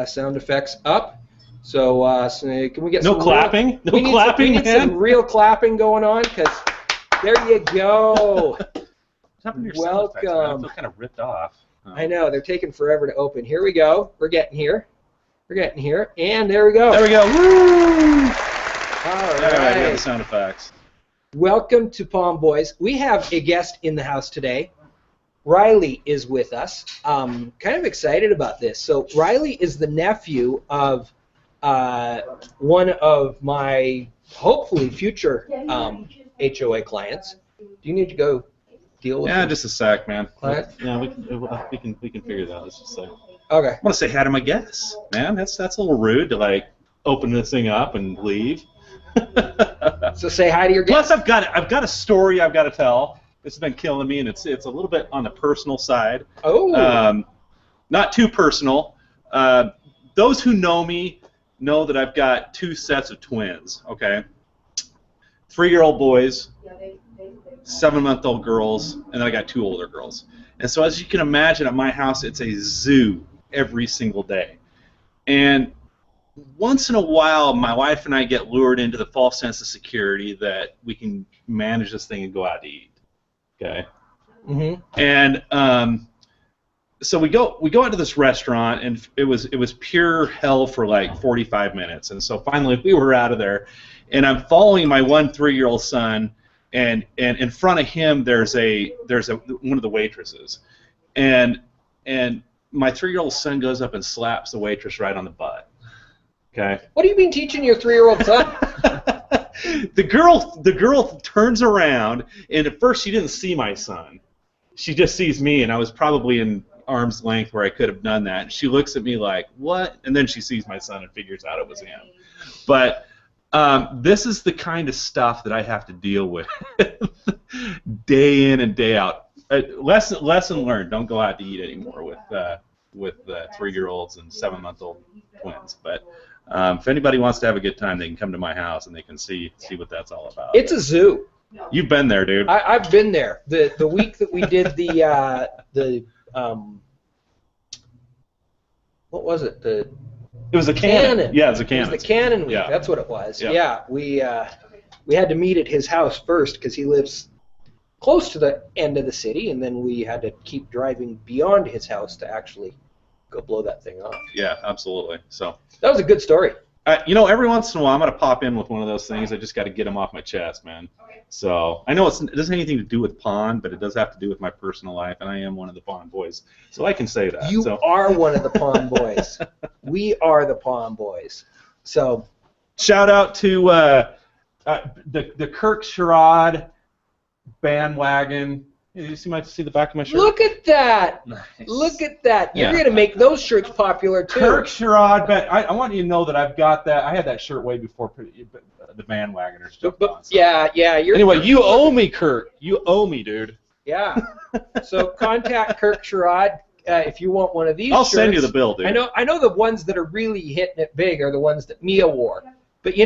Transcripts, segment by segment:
sound effects up. So, can we get no some clapping? Real, no clapping, we need some real clapping going on, because there you go. What's happened to your Welcome. sound effects, man? I feel kind of ripped off. I know, they're taking forever to open. Here we go. We're getting here. We're getting here. And there we go. There we go. Woo! All right. We have the sound effects. Welcome to Pawn Boys. We have a guest in the house today. Riley is with us. Kind of excited about this. So Riley is the nephew of one of my hopefully future HOA clients. Do you need to go deal with? Yeah, just a sec, man. Client? Yeah, we can figure that out. Let's just say. Okay. I want to say hi to my guests, man. That's a little rude to like open this thing up and leave. So say hi to your guests. Plus, I've got a story I've got to tell. This has been killing me, and it's a little bit on the personal side. Oh. Not too personal. Those who know me know that I've got two sets of twins. Okay. 3-year-old boys, 7-month-old girls, and then I got 2 older girls. And so, as you can imagine, at my house, it's a zoo every single day. And once in a while, my wife and I get lured into the false sense of security that we can manage this thing and go out to eat. Okay. Mm-hmm. And so we go out to this restaurant, and it was pure hell for like 45 minutes. And so finally, we were out of there, and I'm following my 3-year-old son, and in front of him there's one of the waitresses, and my 3-year-old son goes up and slaps the waitress right on the butt. Okay. What have you been teaching your 3-year-old son? The girl turns around, and at first she didn't see my son. She just sees me, and I was probably in arm's length where I could have done that. And she looks at me like, what? And then she sees my son and figures out it was him. But this is the kind of stuff that I have to deal with day in and day out. Lesson learned: don't go out to eat anymore with 3-year-olds and 7-month-old twins. But if anybody wants to have a good time, they can come to my house and they can see what that's all about. It's a zoo. You've been there, dude. I've been there. The week that we did the what was it? It was a cannon. Yeah, it was a cannon. It was the cannon week. Yeah. That's what it was. Yeah. Yeah, we had to meet at his house first because he lives close to the end of the city, and then we had to keep driving beyond his house to actually go blow that thing off. Yeah, absolutely. So that was a good story. Every once in a while, I'm going to pop in with one of those things. I just got to get them off my chest, man. So I know it doesn't have anything to do with pawn, but it does have to do with my personal life, and I am one of the pawn boys, so I can say that. You are one of the pawn boys. We are the pawn boys. So shout out to the Kirk Sherrod bandwagon. You see the back of my shirt? Look at that! Nice. Look at that! You're Yeah. going to make those shirts popular too. Kirk Sherrod, I want you to know that I've got that. I had that shirt way before the bandwagoners jumped on. So. Yeah. Anyway, you owe me, Kirk. You owe me, dude. Yeah. So contact Kirk Sherrod if you want one of these. I'll shirts. send you the bill, dude. I know the ones that are really hitting it big are the ones that Mia wore, but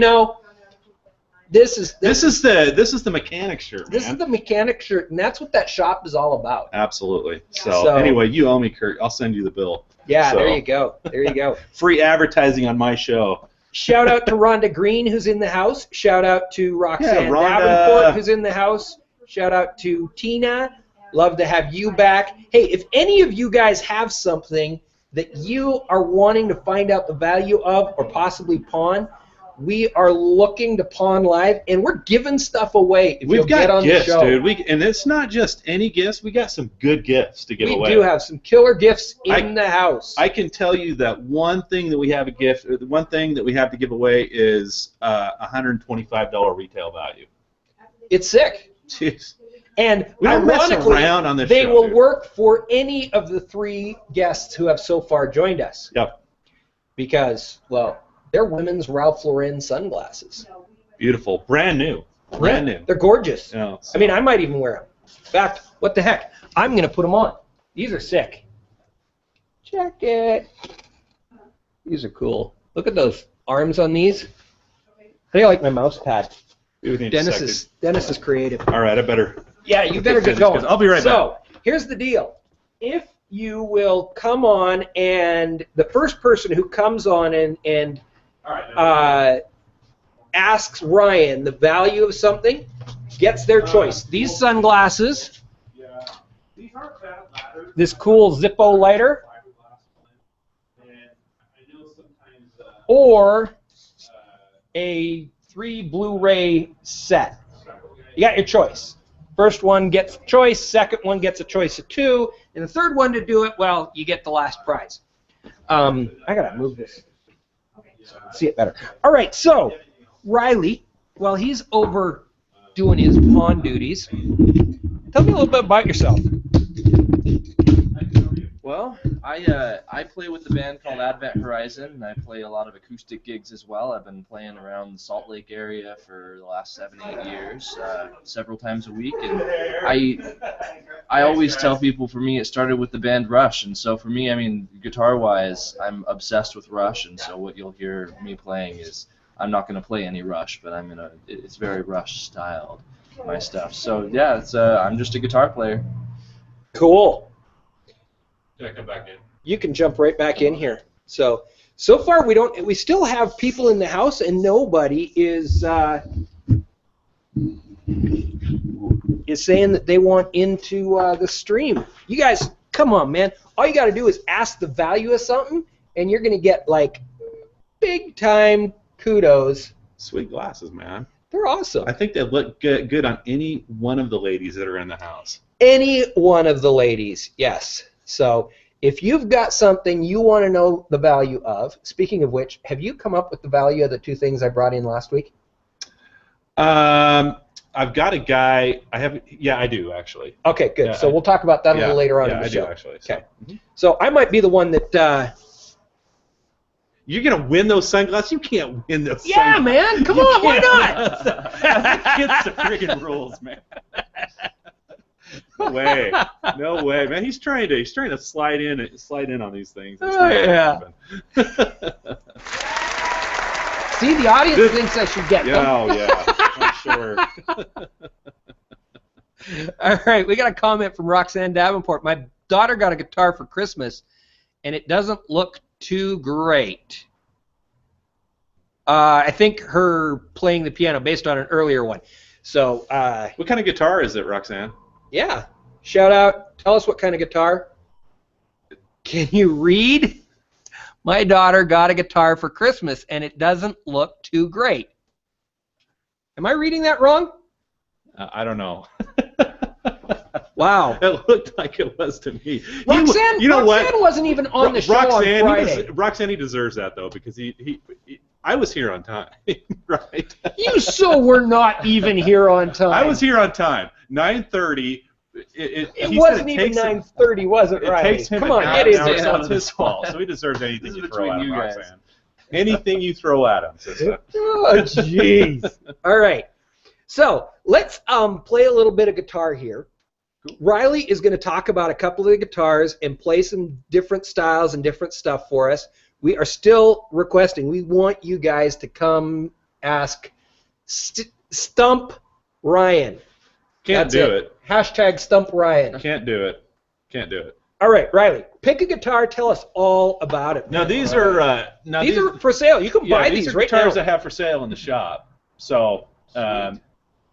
this is the mechanic shirt, man. This is the mechanic shirt, and that's what that shop is all about. Absolutely. So anyway, you owe me, Kurt. I'll send you the bill. Yeah, so. There you go. There you go. Free advertising on my show. Shout out to Rhonda Green, who's in the house. Shout out to Roxanne Davenport, who's in the house. Shout out to Tina. Love to have you back. Hey, if any of you guys have something that you are wanting to find out the value of or possibly pawn, we are looking to pawn live, and we're giving stuff away if you'll get on gifts, the show. Dude. And it's not just any gifts. We got some good gifts to give away. We do have some killer gifts in the house. I can tell you that one thing that we have the one thing that we have to give away is $125 retail value. It's sick. Jeez. And we don't mess around on this they show, will dude. work for any of the 3 guests who have so far joined us. Yep. Because, well, they're women's Ralph Lauren sunglasses. Beautiful. Brand new. Brand new. They're gorgeous. Yeah, so. I mean, I might even wear them. In fact, what the heck? I'm going to put them on. These are sick. Check it. These are cool. Look at those arms on these. How do you like my mouse pad? Dennis is creative. All right, I better. Yeah, you better get going. I'll be right back. So, here's the deal. If you will come on, and the first person who comes on and asks Ryan the value of something gets their choice. These sunglasses, this cool Zippo lighter, or a 3 Blu-ray set. You got your choice. First one gets a choice, second one gets a choice of 2, and the third one to do it, well, you get the last prize. I gotta move this so I can see it better. All right, so Riley, while he's over doing his pawn duties, tell me a little bit about yourself. Well, I play with the band called Advent Horizon. I play a lot of acoustic gigs as well. I've been playing around the Salt Lake area for the last 7-8 years, several times a week. And I always tell people, for me, it started with the band Rush. And so for me, I mean, guitar-wise, I'm obsessed with Rush. And so what you'll hear me playing is, I'm not going to play any Rush, but it's very Rush-styled, my stuff. So yeah, I'm just a guitar player. Cool. Can I come back in? You can jump right back in here. So far we still have people in the house, and nobody is saying that they want into the stream. You guys, come on, man. All you got to do is ask the value of something, and you're going to get like big time kudos. Sweet glasses, man. They're awesome. I think they look good on any one of the ladies that are in the house. Any one of the ladies, yes. So if you've got something you want to know the value of, speaking of which, have you come up with the value of the 2 things I brought in last week? I've got a guy. Yeah, I do actually. Okay, good. Yeah, so we'll talk about that a little later on in the show. Yeah, I do actually. Okay. So I might be the one that. You're gonna win those sunglasses? You can't win those. Yeah, sunglasses. Man. Come on, why not? It's the friggin' rules, man. No way, no way, man. He's trying to slide in on these things. Oh yeah. See, the audience thinks I should get them. Oh yeah, I'm sure. All right, we got a comment from Roxanne Davenport. My daughter got a guitar for Christmas, and it doesn't look too great. I think her playing the piano based on an earlier one. So. What kind of guitar is it, Roxanne? Yeah. Shout out. Tell us what kind of guitar. Can you read? My daughter got a guitar for Christmas, and it doesn't look too great. Am I reading that wrong? I don't know. Wow. It looked like it was to me. Roxanne, you know Roxanne wasn't even on the show on Friday. Roxanne, he deserves that, though, because I was here on time, right? You so were not even here on time. I was here on time. 9:30. It wasn't even 9:30, was it, right? It takes him Come on, get it in. is. So it's his fault. So he deserves anything you throw at him, Roxanne. Anything you throw at him, sister. Oh, jeez. All right. So let's play a little bit of guitar here. Cool. Riley is going to talk about a couple of the guitars and play some different styles and different stuff for us. We are still requesting. We want you guys to come ask Stump Ryan. Can't do it. Hashtag Stump Ryan. Can't do it. Can't do it. All right, Riley, pick a guitar. Tell us all about it. Now these are these are for sale. You can buy these right now. These are guitars I have for sale in the shop. So, well,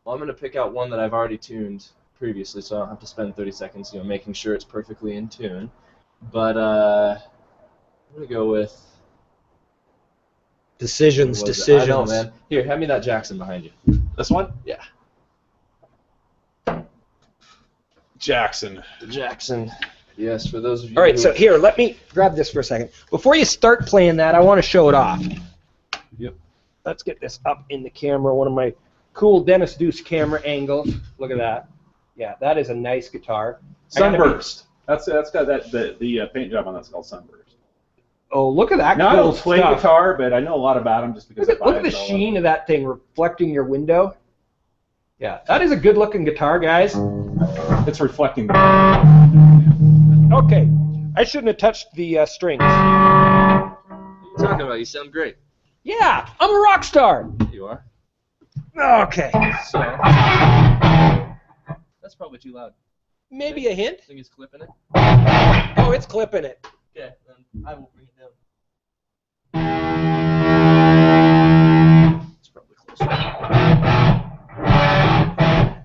I'm gonna pick out one that I've already tuned previously, so I don't have to spend 30 seconds, making sure it's perfectly in tune. But I'm gonna go with Decisions. I know, man. Here, hand me that Jackson behind you. This one? Yeah. Jackson. The Jackson. Yes, for those of you. All right, so here, let me grab this for a second. Before you start playing that, I want to show it off. Yep. Let's get this up in the camera. One of my cool Dennis DUCE camera angles. Look at that. Yeah, that is a nice guitar. Sunburst. That's got the paint job on that's called Sunburst. Oh, look at that now, cool I don't play stuff. guitar, but I know a lot about them just because look at the sheen of that thing reflecting your window. Yeah, that is a good-looking guitar, guys. It's reflecting. Okay, I shouldn't have touched the strings. What are you talking about? You sound great. Yeah, I'm a rock star. You are. Okay. So that's probably too loud. maybe a hint. Think it's clipping it? Oh, it's clipping it. Okay, then I will bring it down. It's probably closer.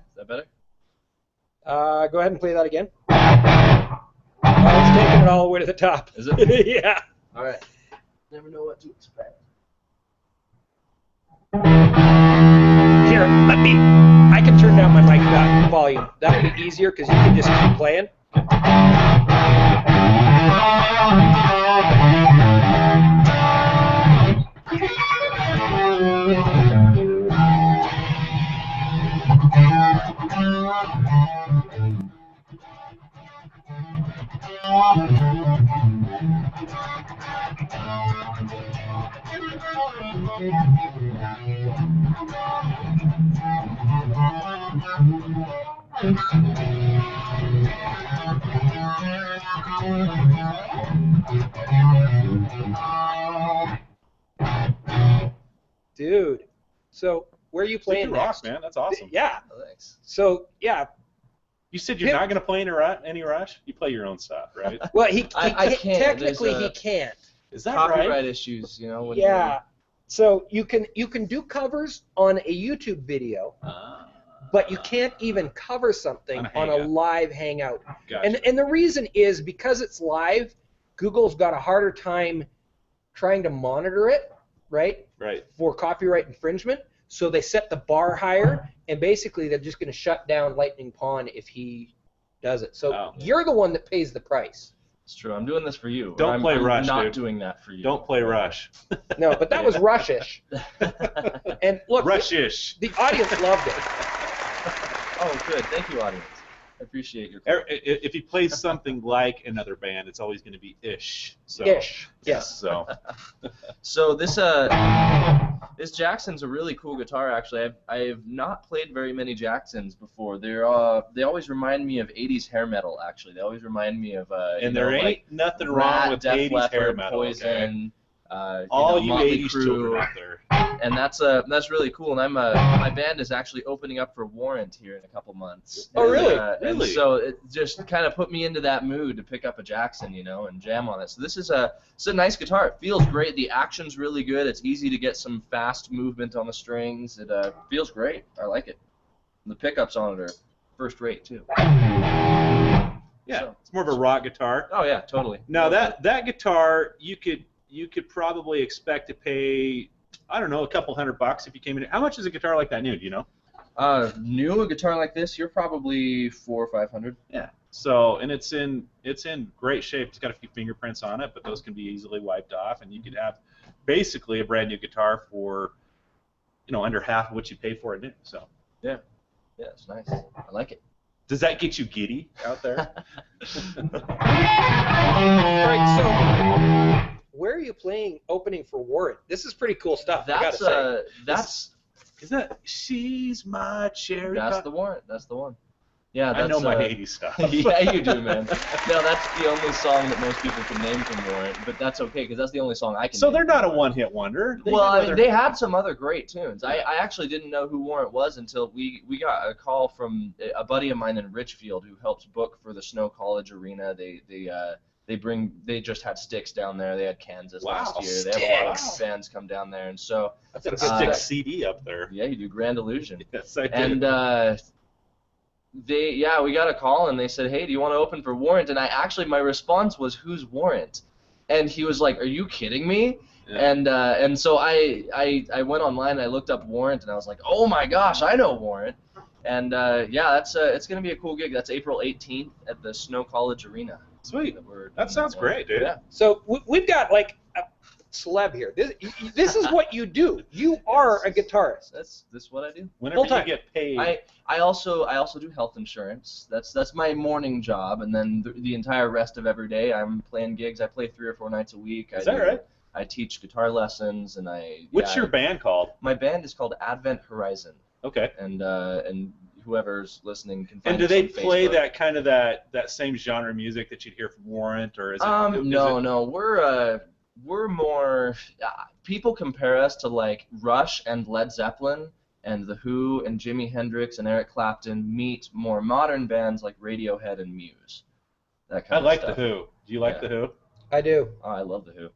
Is that better? Go ahead and play that again. Oh, it's taking it all the way to the top. Is it? Yeah. All right. Never know what to expect. Here, I can turn down my mic volume. That'll be easier because you can just keep playing. Dude, so where are you playing next? Rock, man. That's awesome. Yeah. Oh, thanks. So, yeah. You said you're not going to play any Rush? You play your own stuff, right? Well, he I can't. Technically, he can't. Is that Copyright right? issues, you know. Yeah. So you can do covers on a YouTube video, but you can't even cover something on a live Hangout. Gotcha. And the reason is because it's live, Google's got a harder time trying to monitor it, right? Right. For copyright infringement. So they set the bar higher, and basically they're just going to shut down Lightning Pawn if he does it. So you're the one that pays the price. It's true. I'm doing this for you. Don't play Rush, I'm not dude. doing that for you. Don't play Rush. No, but that was Rush-ish. And look, Rush-ish. the audience loved it. Oh, good. Thank you, audience. I appreciate your. If he plays something like another band, it's always going to be ish. So, Ish. Yes. So. So this Jackson's a really cool guitar. Actually, I've not played very many Jacksons before. They always remind me of '80s hair metal. Actually, they always remind me of. And there ain't nothing wrong with Def 80s Leppard, hair metal. Poison. Okay? All you Motley 80s Crue, children out there. And that's really cool. And my band is actually opening up for Warrant here in a couple months. Oh, really? And so it just kind of put me into that mood to pick up a Jackson, you know, and jam on it. So this is a nice guitar. It feels great. The action's really good. It's easy to get some fast movement on the strings. It feels great. I like it. And the pickups on it are first rate too. Yeah, so, it's more of a rock guitar. Oh yeah, totally. Now that guitar, you could probably expect to pay, I don't know, a couple $100 if you came in. How much is a guitar like that new? Do you know? New a guitar like this, you're probably $400 or $500. Yeah. So, and it's in great shape. It's got a few fingerprints on it, but those can be easily wiped off, and you could have basically a brand new guitar for, under half of what you pay for it new. So. Yeah. Yeah, it's nice. I like it. Does that get you giddy out there? All right, so where are you playing opening for Warrant? This is pretty cool stuff. That's is that She's My Cherry? That's the Warrant. That's the one. Yeah, that's, I know my 80s stuff. Yeah, you do, man. No, that's the only song that most people can name from Warrant, but that's okay because that's the only song I can. So name they're not a one-hit wonder. They had some other great tunes. I actually didn't know who Warrant was until we got a call from a buddy of mine in Richfield who helps book for the Snow College Arena. They just had Styx down there. They had Kansas last year. Styx. They have a lot of bands come down there, and so that's a Styx CD up there. Yeah, you do Grand Illusion. Yes, I do. And we got a call and they said, hey, do you want to open for Warrant? And my response was, who's Warrant? And he was like, are you kidding me? Yeah. And so I went online and I looked up Warrant and I was like, oh my gosh, I know Warrant. And it's gonna be a cool gig. That's April 18th at the Snow College Arena. Sweet. That sounds great, dude. Yeah. So we've got like a celeb here. This is what you do. You are a guitarist. That's what I do. Whenever you get paid. I also do health insurance. That's my morning job, and then the entire rest of every day I'm playing gigs. I play 3 or 4 nights a week. Is that right? I teach guitar lessons, and What's your band called? My band is called Advent Horizon. Okay. And whoever's listening can find. And do they play that kind of that same genre of music that you'd hear from Warrant, or is it? No. We're more. People compare us to like Rush and Led Zeppelin and The Who and Jimi Hendrix and Eric Clapton meet more modern bands like Radiohead and Muse. That kind I of like stuff. The Who. Do you like The Who? I do. Oh, I love The Who.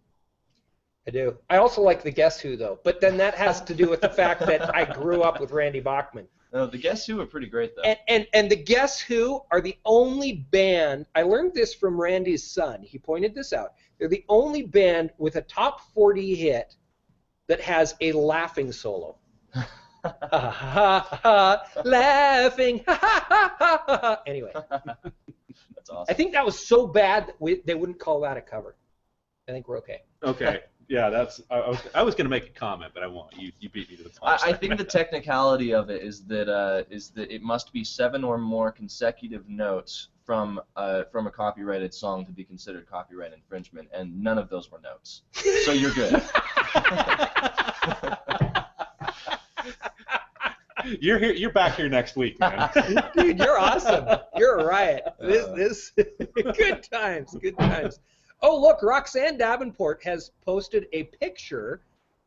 I do. I also like the Guess Who, though. But then that has to do with the fact that I grew up with Randy Bachman. No, the Guess Who are pretty great, though. And the Guess Who are the only band, I learned this from Randy's son. He pointed this out. They're the only band with a top 40 hit that has a laughing solo. Ha ha ha ha, laughing, ha ha ha ha ha. Anyway. That's awesome. I think that was so bad that they wouldn't call that a cover. I think we're okay. Okay. Yeah, that's. I was going to make a comment, but I won't. You beat me to the punch. I think the technicality of it is that it must be 7 or more consecutive notes from a copyrighted song to be considered copyright infringement, and none of those were notes. So you're good. You're here. You're back here next week, man. Dude, you're awesome. You're a riot. This good times. Good times. Oh, look, Roxanne Davenport has posted a picture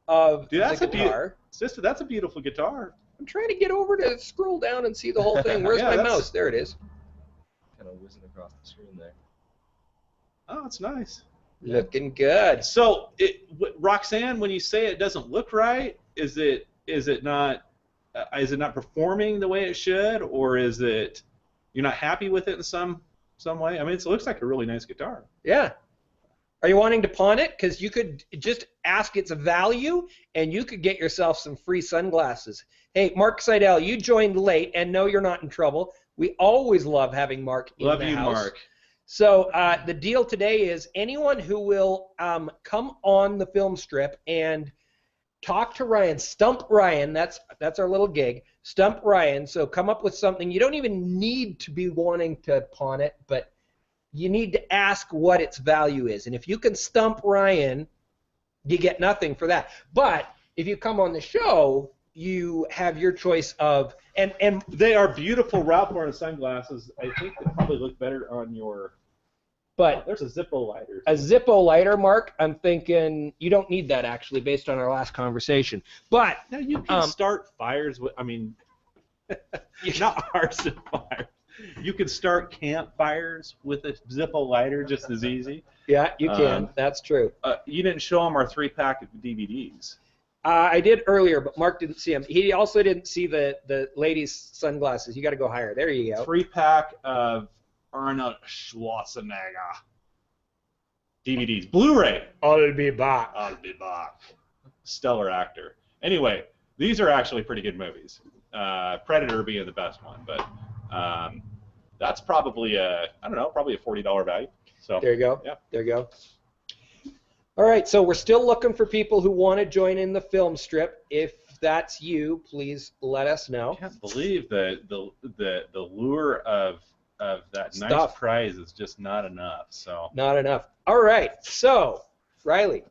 of the guitar. Sister, that's a beautiful guitar. I'm trying to get over to scroll down and see the whole thing. Where's my mouse? There it is. Kind of whizzing across the screen there. Oh, it's nice. Looking good. So, Roxanne, when you say it doesn't look right, is it not performing the way it should, or is it you're not happy with it in some way? I mean, it looks like a really nice guitar. Yeah. Are you wanting to pawn it? Because you could just ask its value, and you could get yourself some free sunglasses. Hey, Mark Seidel, you joined late, and no, you're not in trouble. We always love having Mark in the house. Love you, Mark. So the deal today is anyone who will come on the film strip and talk to Ryan, stump Ryan, that's our little gig, stump Ryan, so come up with something. You don't even need to be wanting to pawn it, but you need to ask what its value is. And if you can stump Ryan, you get nothing for that. But if you come on the show, you have your choice of, and they are beautiful Ralph Lauren sunglasses. I think they probably look better on your, but there's a Zippo lighter. A Zippo lighter, Mark, I'm thinking you don't need that actually based on our last conversation. But now you can start fires with, I mean, not arson fires. You can start campfires with a Zippo lighter just as easy. Yeah, you can. That's true. You didn't show him our 3-pack of DVDs. I did earlier, but Mark didn't see them. He also didn't see the ladies' sunglasses. You got to go higher. There you go. 3-pack of Arnold Schwarzenegger DVDs. Blu-ray. I'll be back. I'll be back. Stellar actor. Anyway, these are actually pretty good movies. Predator being the best one, but that's probably probably a $40 value. So there you go. Yeah. There you go. All right, so we're still looking for people who want to join in the film strip. If that's you, please let us know. I can't believe the lure of that nice prize is just not enough. So not enough. All right, so Riley.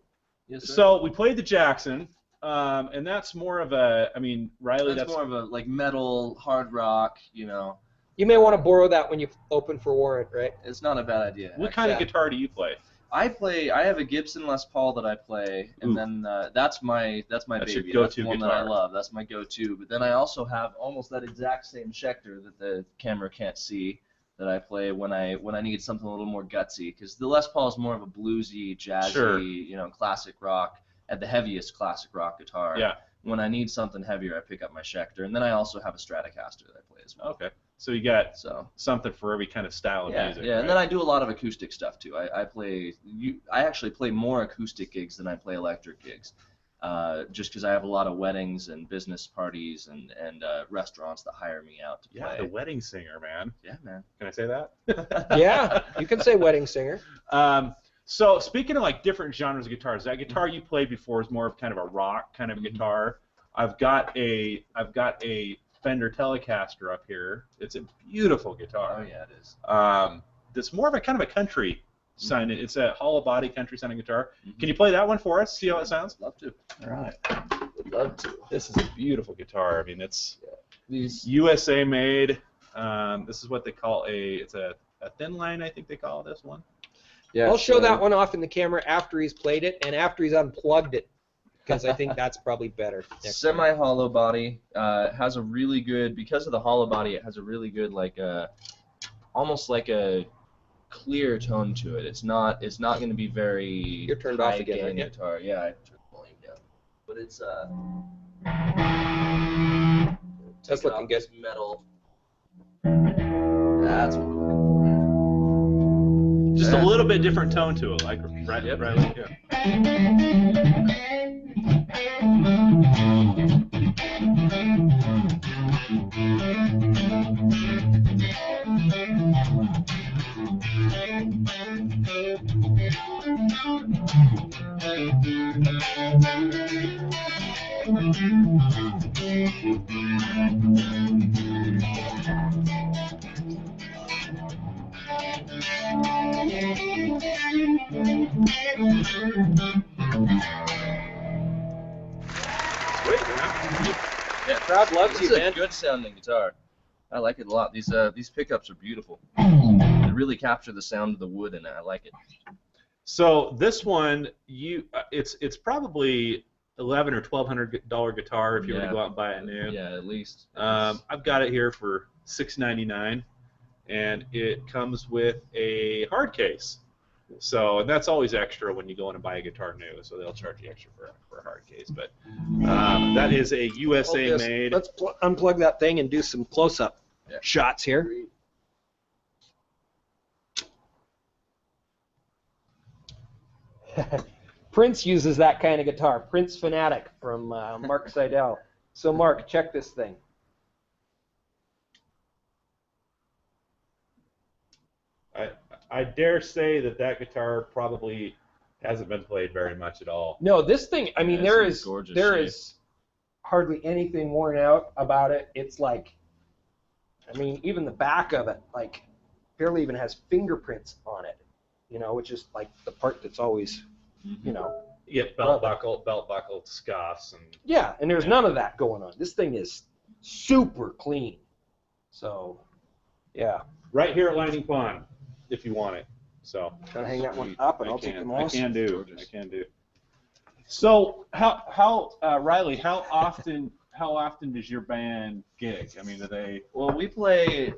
Yes, sir. So we played the Jackson, and that's more of a. I mean, Riley. That's more of a like metal, hard rock. You know. You may want to borrow that when you open for warrant, right? It's not a bad idea. What kind of guitar do you play? I have a Gibson Les Paul that I play, and then that's my baby. Your go-to that's the one guitar. that I love. That's my go-to. But then I also have almost that exact same Schecter that the camera can't see that I play when I need something a little more gutsy, because the Les Paul is more of a bluesy, jazzy, classic rock, at the heaviest classic rock guitar. Yeah. When I need something heavier, I pick up my Schecter, and then I also have a Stratocaster that I play as well. Okay. So you got something for every kind of style of music. Yeah, right? And then I do a lot of acoustic stuff too. I actually play more acoustic gigs than I play electric gigs, just because I have a lot of weddings and business parties and restaurants that hire me out to play. Yeah, the wedding singer, man. Yeah, man. Can I say that? Yeah, you can say wedding singer. So speaking of like different genres of guitars, that guitar you played before is more of kind of a rock kind of a guitar. I've got a Fender Telecaster up here. It's a beautiful guitar. Oh yeah, it is. It's more of a kind of a country sounding. It's a hollow body country sounding guitar. Can you play that one for us? See how it sounds? Love to. All right. Would love to. This is a beautiful guitar. I mean, it's these USA made. This is what they call it's a thin line, I think they call this one. Yeah, I'll show that one off in the camera after he's played it and after he's unplugged it. because I think that's probably better. Semi-hollow body has a really good, because of the hollow body, it has a really good like almost like a clear tone to it. It's not going to be very You're turned off again, aren't you? guitar. Yeah, I turned the volume down. But it's That's looking good. Metal. That's what we're looking Just a little bit different tone to it, like right. Yeah. Yeah, crowd loves you, man. man. It's a good sounding guitar. I like it a lot. These pickups are beautiful. They really capture the sound of the wood in it. I like it. So this one, it's probably $1,100 or $1,200 guitar if you were to go out and buy it new. Yeah, at least. I've got it here for $6.99, and it comes with a hard case. So, and that's always extra when you go in and buy a guitar new, so they'll charge you extra for a hard case. But that is a USA made. Let's unplug that thing and do some close-up shots here. Prince uses that kind of guitar. Prince Fanatic from Mark Seidel. So, Mark, check this thing. I dare say that guitar probably hasn't been played very much at all. No, this thing, I mean, there is shape. Hardly anything worn out about it. It's like, I mean, even the back of it, like, barely even has fingerprints on it, you know, which is like the part that's always, you know. You get belt buckle scuffs. And yeah, and there's none of that going on. This thing is super clean. So, yeah. Right here at Lightning Pond, if you want it. So gotta hang that one up, and I'll take them all. I can do. So how Riley? How often does your band gig? I mean, do they? Well, we play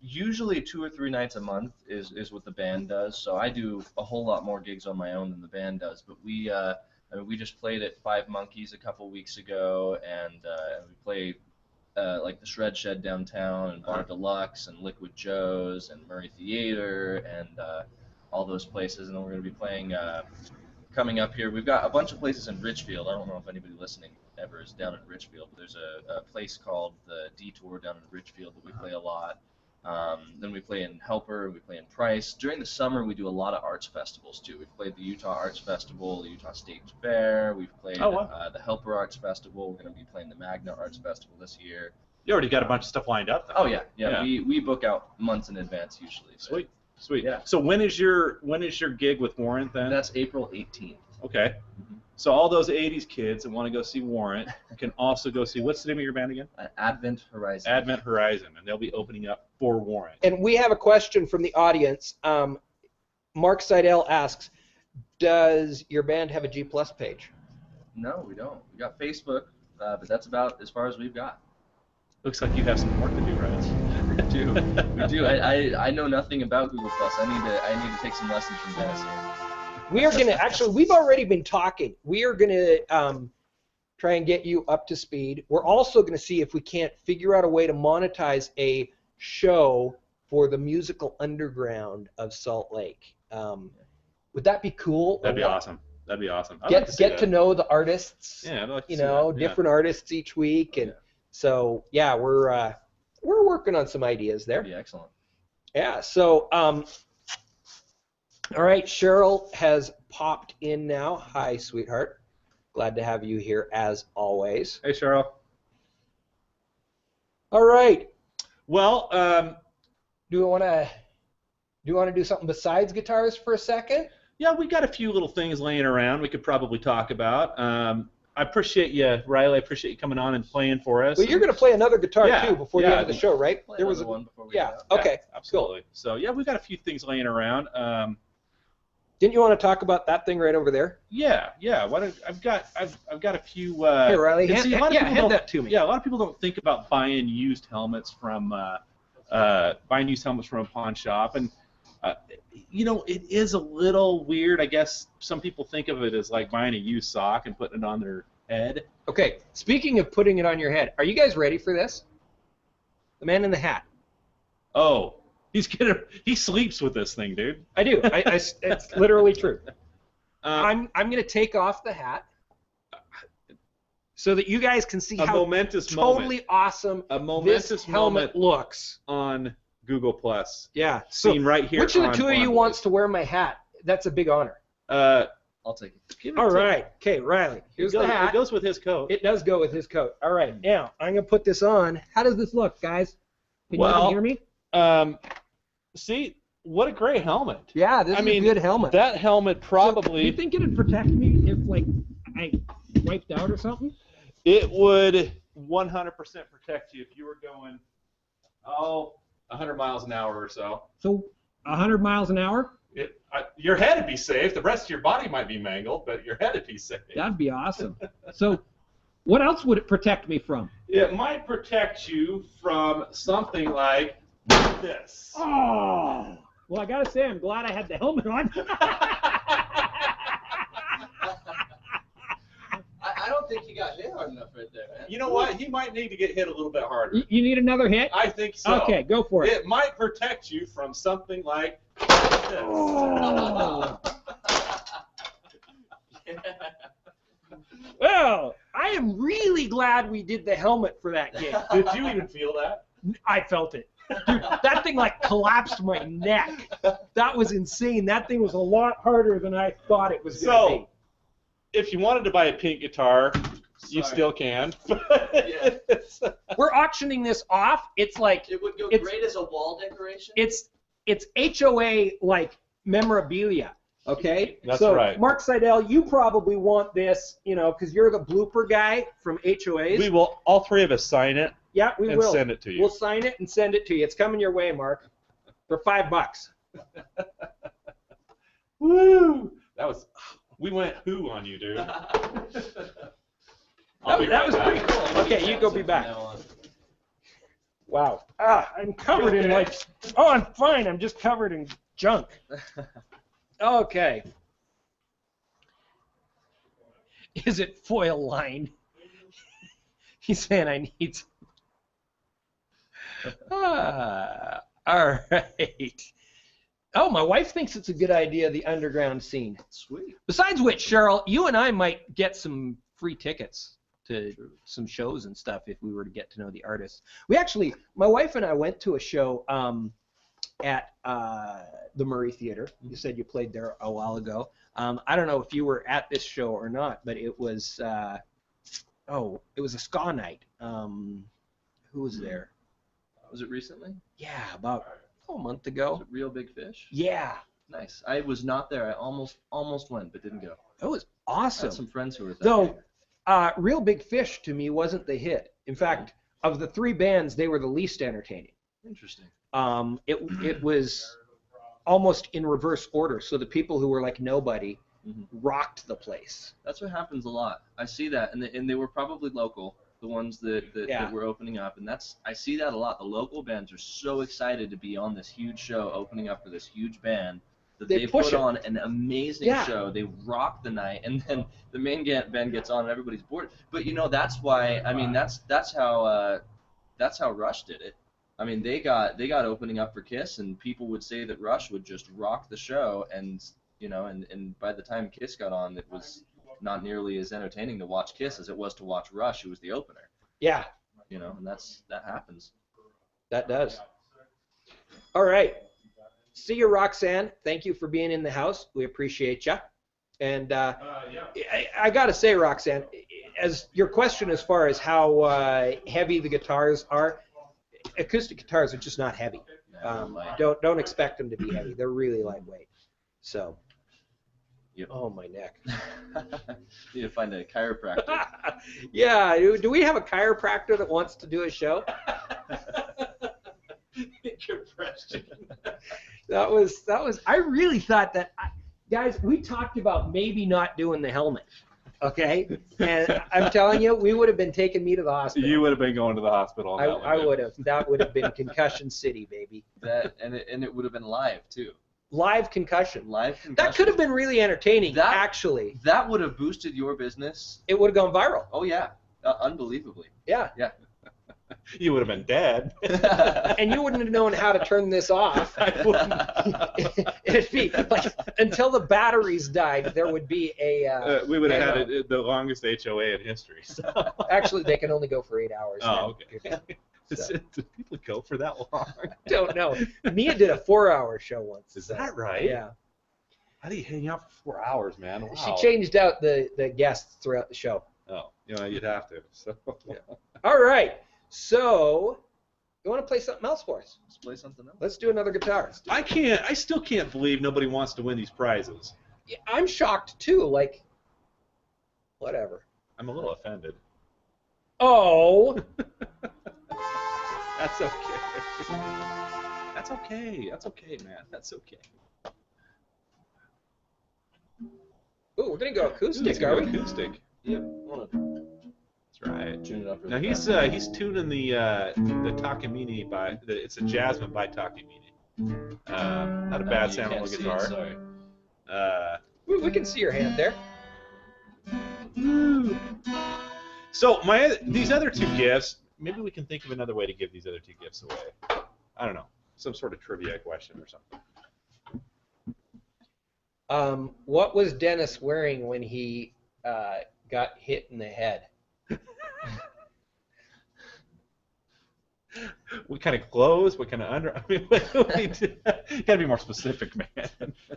usually 2 or 3 nights a month is what the band does. So I do a whole lot more gigs on my own than the band does. But we just played at Five Monkeys a couple weeks ago, and we played. Like the Shred Shed downtown, and Bar Deluxe, and Liquid Joe's, and Murray Theater, and all those places. And then we're going to be playing coming up here. We've got a bunch of places in Richfield. I don't know if anybody listening ever is down in Richfield, but there's a place called the Detour down in Richfield that we play a lot. Then we play in Helper, we play in Price. During the summer, we do a lot of arts festivals, too. We've played the Utah Arts Festival, the Utah State Fair. We've played the Helper Arts Festival. We're going to be playing the Magna Arts Festival this year. You already got a bunch of stuff lined up, though. Oh, yeah. We book out months in advance, usually. Sweet. Yeah. So when is your gig with Warrant, then? That's April 18th. Okay. Mm-hmm. So all those 80s kids that want to go see Warrant can also go see, what's the name of your band again? Advent Horizon. Advent Horizon, and they'll be opening up for Warrant. And we have a question from the audience. Mark Seidel asks, does your band have a G+ page? No, we don't. We got Facebook, but that's about as far as we've got. Looks like you have some work to do, right? We do. I know nothing about Google+. I need to take some lessons from Dennis here. We are going to, actually, we've already been talking. We are going to try and get you up to speed. We're also going to see if we can't figure out a way to monetize a show for the musical underground of Salt Lake. Would that be cool? That'd be awesome. That'd be awesome. Get to know the artists. Yeah, I'd like to see that. Different artists each week, and so yeah, we're working on some ideas there. That'd be excellent. Yeah. So all right, Cheryl has popped in now. Hi, sweetheart. Glad to have you here as always. Hey, Cheryl. All right. Well, do you want to do something besides guitars for a second? Yeah, we got a few little things laying around we could probably talk about. I appreciate you, Riley. I appreciate you coming on and playing for us. Well, you're going to play another guitar too before the end of the show, right? There was one before we Okay. Absolutely. Cool. So yeah, we got a few things laying around. Didn't you want to talk about that thing right over there? Yeah. Why don't I've got a few. Here, Riley, hand that to me. Yeah, a lot of people don't think about buying used helmets from a pawn shop, and it is a little weird. I guess some people think of it as like buying a used sock and putting it on their head. Okay, speaking of putting it on your head, are you guys ready for this? The man in the hat. Oh. He sleeps with this thing, dude. I do. It's literally true. I'm gonna take off the hat so that you guys can see how totally awesome this helmet looks on Google Plus. Yeah. So seen right here. Which of the two of you wants to wear my hat? That's a big honor. I'll take it. All right. Okay, Riley. Here's the hat. It goes with his coat. It does go with his coat. All right. Now I'm gonna put this on. How does this look, guys? Can you even hear me? See, what a great helmet. Yeah, this is a good helmet. That helmet probably... So, do you think it'd protect me if, like, I wiped out or something? It would 100% protect you if you were going, 100 miles an hour or so. So, 100 miles an hour? Your head would be safe. The rest of your body might be mangled, but your head would be safe. That'd be awesome. So, what else would it protect me from? It might protect you from something like... this. Oh, well, I gotta say, I'm glad I had the helmet on. I don't think he got hit hard enough right there, man. You know what? He might need to get hit a little bit harder. You need another hit? I think so. Okay, go for it. It might protect you from something like this. Oh. Well, I am really glad we did the helmet for that game. Did you even feel that? I felt it. Dude, that thing like collapsed my neck. That was insane. That thing was a lot harder than I thought it was going to be. If you wanted to buy a pink guitar, you still can. We're auctioning this off. It's like it would go great as a wall decoration. It's HOA like memorabilia. Okay, that's so, right. Mark Seidel, you probably want this, because you're the blooper guy from HOAs. We will, all three of us, sign it. Yeah, we will. And send it to you. We'll sign it and send it to you. It's coming your way, Mark, for $5. Woo! We went who on you, dude. that was pretty cool. Okay, you go be back. Wow. I'm covered in I'm fine. I'm just covered in junk. Okay. Is it foil lined? He's saying I need. All right. Oh, my wife thinks it's a good idea, the underground scene. Sweet. Besides which, Cheryl, you and I might get some free tickets to some shows and stuff if we were to get to know the artists. My wife and I went to a show at the Murray Theater. You said you played there a while ago. I don't know if you were at this show or not, but it was it was a ska night. Who was there? Was it recently? Yeah, about a month ago. Was it Real Big Fish? Yeah. Nice. I was not there. I almost went, but didn't go. That was awesome. I had some friends who were there. Though, Real Big Fish to me wasn't the hit. In fact, of the three bands, they were the least entertaining. Interesting. It was almost in reverse order. So the people who were like nobody rocked the place. That's what happens a lot. I see that, and they were probably local, the ones that were opening up, and I see that a lot. The local bands are so excited to be on this huge show, opening up for this huge band, that they put on an amazing show. They rock the night, and then the main band gets on, and everybody's bored. But that's why. I mean, that's how Rush did it. I mean, they got opening up for Kiss, and people would say that Rush would just rock the show, and and by the time Kiss got on, it was not nearly as entertaining to watch Kiss as it was to watch Rush, who was the opener. Yeah. And that happens. That does. All right. See you, Roxanne. Thank you for being in the house. We appreciate you. And I got to say, Roxanne, as your question as far as how heavy the guitars are, acoustic guitars are just not heavy. Don't expect them to be heavy. They're really lightweight. So. Yep. Oh, my neck. Need to find a chiropractor. Yeah. Do we have a chiropractor that wants to do a show? Good question. That was. I really thought that. Guys, we talked about maybe not doing the helmet. Okay? And I'm telling you, we would have been taking me to the hospital. You would have been going to the hospital on that one. I would have. That would have been Concussion City, baby. And it would have been live too. Live concussion. Live concussion. That could have been really entertaining, actually. That would have boosted your business. It would have gone viral. Oh, yeah. Unbelievably. Yeah. Yeah. You would have been dead. And you wouldn't have known how to turn this off. I wouldn't. It'd be like until the batteries died, there would be a. We would have had the longest HOA in history. So. Actually, they can only go for 8 hours. Oh, okay. So. Do people go for that long? Don't know. Mia did a 4-hour show once. Is that right? Yeah. How do you hang out for 4 hours, man? Wow. She changed out the guests throughout the show. Oh, you'd have to. So. Yeah. All right. So, you want to play something else for us? Let's play something else. Let's do another guitar. I still can't believe nobody wants to win these prizes. Yeah, I'm shocked too. Like, whatever. I'm a little offended. Oh. That's okay. That's okay. That's okay, man. That's okay. Ooh, we're gonna go acoustic, are we? Acoustic. Yep. That's right. Tune it up. Now he's tuning the Takamine it's a Jasmine by Takamine. Not a bad sound on the guitar. Sorry. We can see your hand there. So these other two gifts, maybe we can think of another way to give these other two gifts away. I don't know, some sort of trivia question or something. What was Dennis wearing when he got hit in the head? What kind of clothes? What kind of under? I mean, you gotta be more specific, man.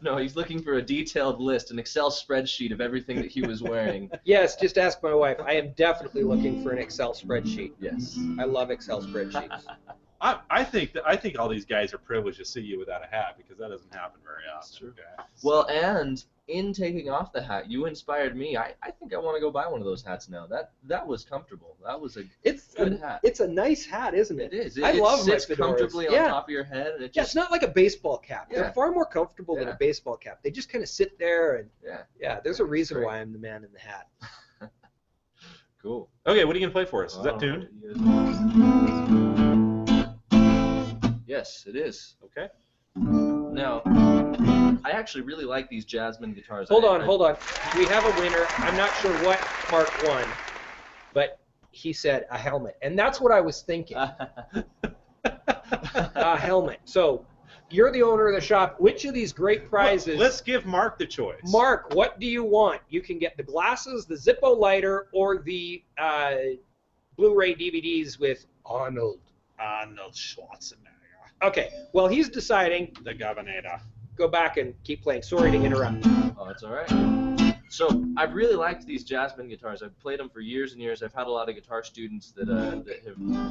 No, he's looking for a detailed list, an Excel spreadsheet of everything that he was wearing. Yes, just ask my wife. I am definitely looking for an Excel spreadsheet. Yes. I love Excel spreadsheets. I think all these guys are privileged to see you without a hat because that doesn't happen very often. That's true. Okay? Well, and in taking off the hat, you inspired me. I think I want to go buy one of those hats now. That was comfortable. That was a good hat. It's a nice hat, isn't it? It is. I love it sits my fedoras. comfortably on top of your head, and it's not like a baseball cap. Yeah. They're far more comfortable than a baseball cap. They just kind of sit there, and there's a reason why I'm the man in the hat. Cool. Okay, what are you gonna play for us? Is that tuned? Yes, it is. Okay. Now, I actually really like these Jasmine guitars. Hold on. We have a winner. I'm not sure what Mark won, but he said a helmet. And that's what I was thinking. A helmet. So, you're the owner of the shop. Which of these great prizes... Let's give Mark the choice. Mark, what do you want? You can get the glasses, the Zippo lighter, or the Blu-ray DVDs with Arnold Schwarzenegger. Okay, well, he's deciding. The Governor. Go back and keep playing. Sorry to interrupt. Oh, that's all right. So I've really liked these Jasmine guitars. I've played them for years and years. I've had a lot of guitar students that have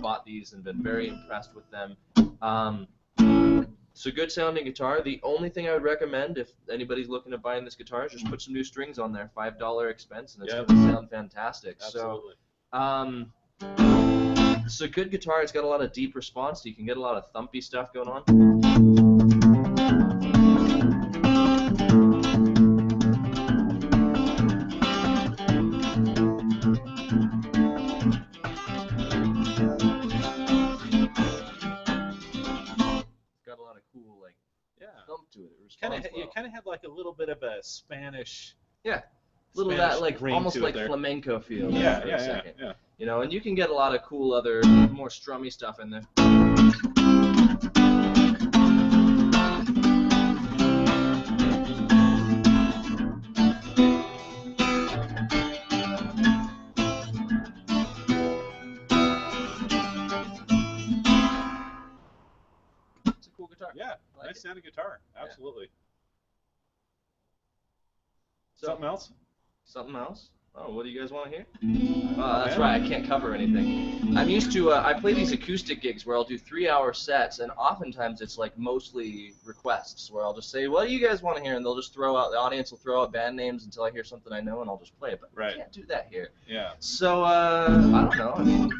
bought these and been very impressed with them. It's a good sounding guitar. The only thing I would recommend if anybody's looking at buying this guitar is just put some new strings on there. $5 expense, and it's going to sound fantastic. Absolutely. So, it's a good guitar. It's got a lot of deep response, so you can get a lot of thumpy stuff going on. Got a lot of cool, thump to it. You kind of had like a little bit of a Spanish. Yeah. Little Spanish that almost like flamenco feel. Yeah. You know, and you can get a lot of cool other more strummy stuff in there. It's a cool guitar. Yeah, nice sounding guitar. Absolutely. So, Something else? Something else? Oh, what do you guys want to hear? That's right, I can't cover anything. I'm used to, I play these acoustic gigs where I'll do 3-hour sets, and oftentimes it's like mostly requests, where I'll just say, what do you guys want to hear? And they'll just the audience will throw out band names until I hear something I know, and I'll just play it. But I can't do that here. Yeah. So, I don't know, I mean,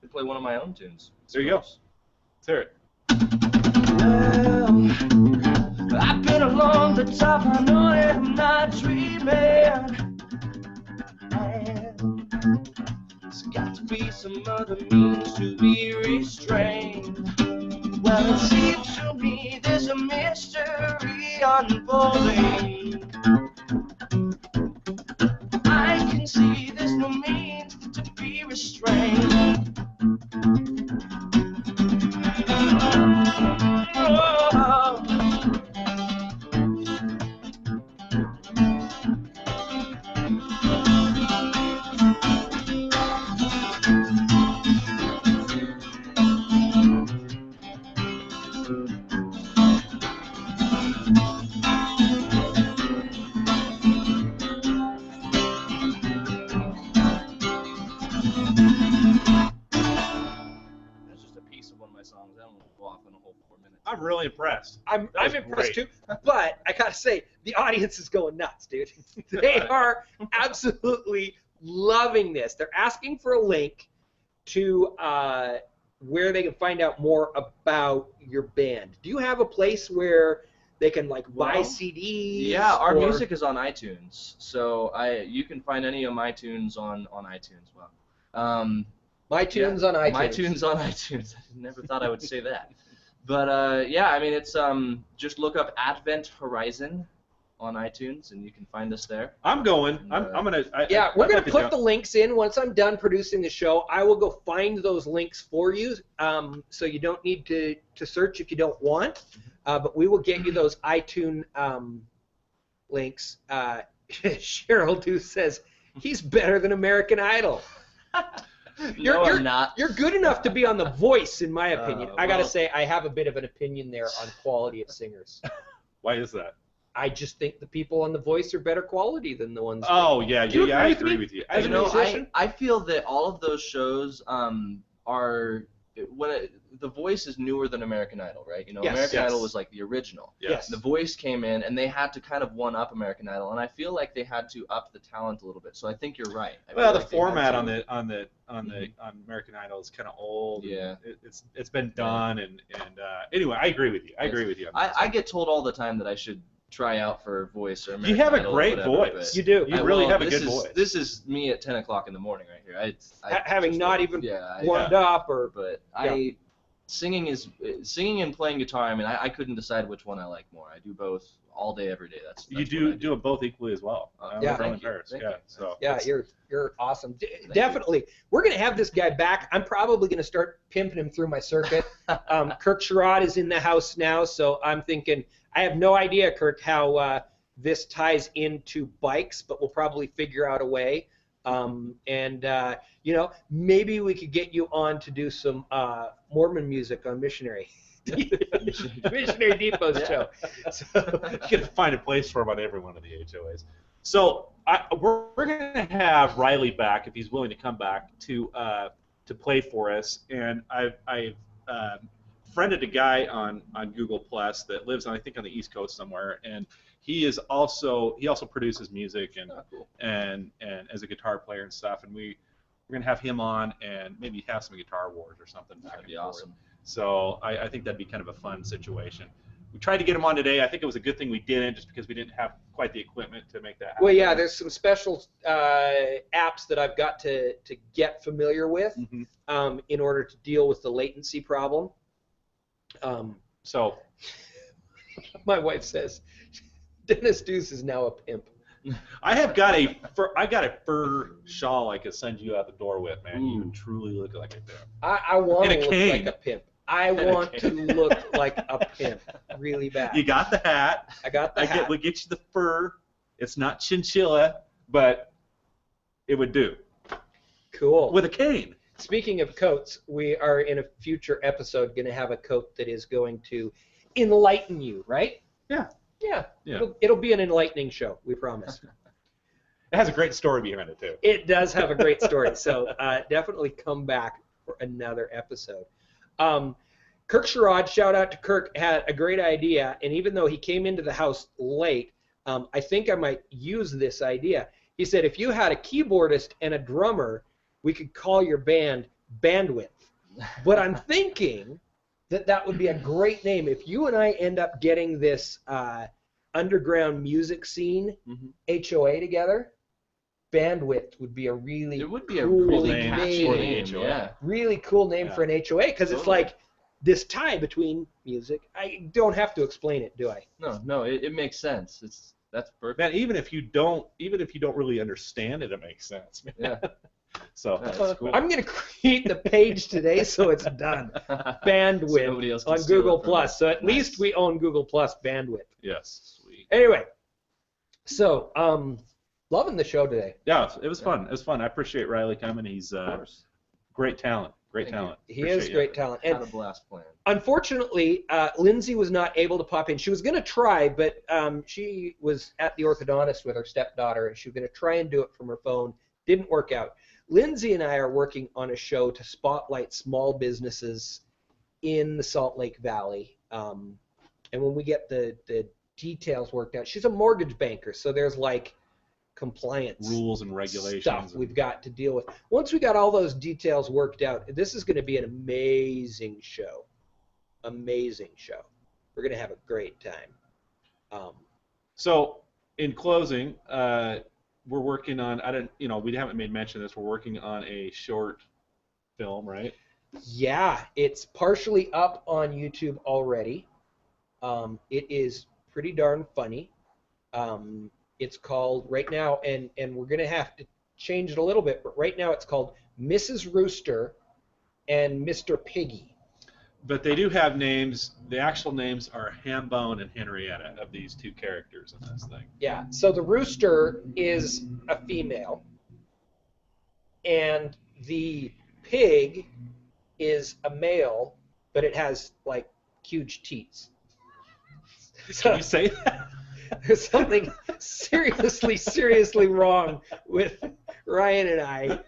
I play one of my own tunes. There you go. Let's hear it. Well, I've been along the top, I know that I'm not dreaming. There's got to be some other means to be restrained. Well, it seems to me there's a mystery unfolding. I can see there's no means to be restrained. Songs. I don't want to go off in a whole 4 minutes. I'm really impressed. I'm impressed too, but I gotta say the audience is going nuts, dude. They are absolutely loving this. They're asking for a link to where they can find out more about your band. Do you have a place where they can buy CDs? Yeah, our music is on iTunes, so you can find any of my tunes on iTunes. Well. My tunes on iTunes. My tunes on iTunes. I never thought I would say that. But yeah, I mean, it's just look up Advent Horizon on iTunes, and you can find us there. I'm going. I'm gonna. We're gonna put the links in once I'm done producing the show. I will go find those links for you, so you don't need to search if you don't want. But we will get you those iTunes links. Cheryl DUCE says he's better than American Idol. You're not. You're good enough to be on The Voice, in my opinion. I gotta say, I have a bit of an opinion there on quality of singers. Why is that? I just think the people on The Voice are better quality than the ones. Oh yeah, I agree with you. As a musician, I feel that all of those shows are The Voice is newer than American Idol, right? You know, Yes. American Yes. Idol was like the original. Yes. The Voice came in, and they had to kind of one up American Idol, and I feel like they had to up the talent a little bit. So I think you're right. Well, the format on American Idol is kind of old. Yeah. It's been done, and anyway, I agree with you. I agree with you. I get told all the time that I should try out for Voice or American You have a Idol or great whatever, voice. but you do. You really have a this good is, voice. This is me at 10 o'clock in the morning right here. Having not even warmed up, but singing and playing guitar. I mean, I couldn't decide which one I like more. I do both all day, every day. That's you do them both equally as well. Thank you. So you're awesome. Definitely, we're gonna have this guy back. I'm probably gonna start pimping him through my circuit. Kirk Sherrod is in the house now, so I'm thinking. I have no idea, Kirk, how this ties into bikes, but we'll probably figure out a way. Maybe we could get you on to do some Mormon music on Missionary Depot's show. So you can find a place for him on every one of the HOAs. So we're going to have Riley back if he's willing to come back to play for us. And I've friended a guy on Google Plus that lives on, I think, on the East Coast somewhere, and he also produces music and as a guitar player and stuff, and we're gonna have him on and maybe have some guitar wars or something. That'd be awesome. So I think that'd be kind of a fun situation. We tried to get him on today. I think it was a good thing we didn't, just because we didn't have quite the equipment to make that happen. Well, yeah, there's some special apps that I've got to get familiar with in order to deal with the latency problem. So my wife says Dennis DUCE is now a pimp. I got a fur shawl I could send you out the door with, man. You truly look like a pimp. I want to look like a pimp. I want to look like a pimp really bad. You got the hat. I got the hat. We'll get you the fur. It's not chinchilla, but it would do. Cool. With a cane. Speaking of coats, we are in a future episode going to have a coat that is going to enlighten you, right? Yeah. Yeah. It'll be an enlightening show, we promise. It has a great story behind it, too. It does have a great story, so definitely come back for another episode. Kirk Sherrod, shout out to Kirk, had a great idea, and even though he came into the house late, I think I might use this idea. He said, if you had a keyboardist and a drummer, we could call your band Bandwidth. But I'm thinking that would be a great name. If you and I end up getting this underground music scene HOA together, Bandwidth would be a really really catchy name. Yeah. Really cool name for an HOA because it's like this tie between music. I don't have to explain it, do I? No, it makes sense. That's perfect. Man, even if you don't really understand it, it makes sense. Yeah. So that's cool. I'm gonna create the page today, so it's done. Bandwidth So on Google Plus. So at least we own Google Plus Bandwidth. Yes. Sweet. Anyway, so loving the show today. Yeah, it was fun. It was fun. I appreciate Riley coming. He's great talent. Great talent. He is great talent. And had a blast playing. Unfortunately, Lindsay was not able to pop in. She was going to try, but she was at the orthodontist with her stepdaughter, and she was going to try and do it from her phone. Didn't work out. Lindsay and I are working on a show to spotlight small businesses in the Salt Lake Valley. And when we get the details worked out, she's a mortgage banker, so there's like compliance rules and regulations stuff we've got to deal with. Once we got all those details worked out, this is going to be an amazing show. Amazing show. We're going to have a great time. So, in closing, we're working on, we haven't made mention of this, we're working on a short film, right? Yeah, it's partially up on YouTube already. It is pretty darn funny. It's called, right now, and we're going to have to change it a little bit, but right now it's called Mrs. Rooster and Mr. Piggy. But they do have names. The actual names are Hambone and Henrietta of these two characters in this thing. Yeah, so the rooster is a female, and the pig is a male, but it has, like, huge teats. Can you say that? There's something seriously wrong with Ryan and I.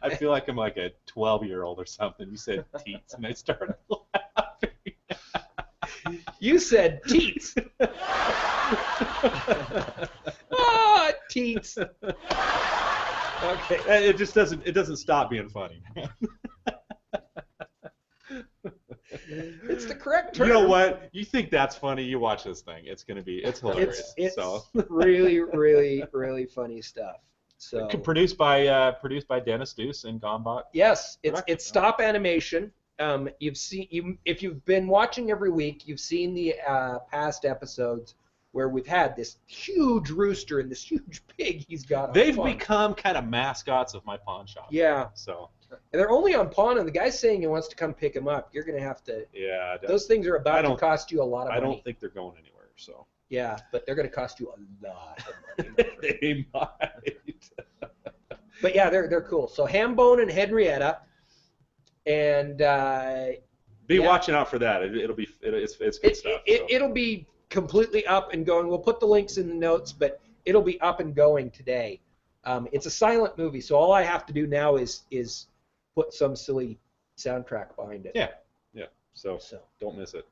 I feel like I'm like a 12-year-old or something. You said teats, and I started laughing. You said teats. Ah, teats. Okay. It just doesn't stop being funny. It's the correct term. You know what? You think that's funny? You watch this thing. It's hilarious. It's so. really funny stuff. So produced by Dennis DUCE and Gombach. Yes, it's stop animation. If you've been watching every week, you've seen the past episodes where we've had this huge rooster and this huge pig he's got. They've become kind of mascots of my pawn shop. Yeah. So. And they're only on pawn, and the guy's saying he wants to come pick him up. You're going to have to. Yeah. Those things are about to cost you a lot of money. I don't think they're going anywhere. So. Yeah, but they're going to cost you a lot of money. They might. But yeah, they're cool. So Hambone and Henrietta, and be watching out for that. It's good stuff. It'll be completely up and going. We'll put the links in the notes, but it'll be up and going today. It's a silent movie, so all I have to do now is put some silly soundtrack behind it. Yeah. So don't miss it.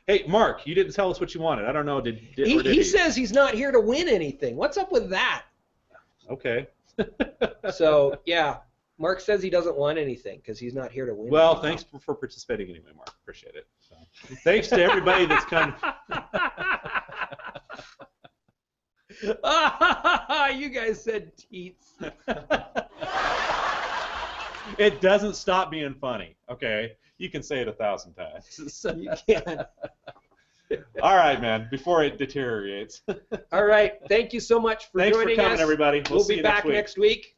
Hey, Mark, you didn't tell us what you wanted. I don't know. Did he? He says he's not here to win anything. What's up with that? Okay. So yeah, Mark says he doesn't want anything because he's not here to win. Well, thanks for participating anyway, Mark. Appreciate it. So, thanks to everybody that's come. You guys said teats. It doesn't stop being funny. Okay, you can say it 1,000 times. You can. All right, man. Before it deteriorates. All right. Thank you so much for joining us. Thanks for coming, everybody. We'll be back next week.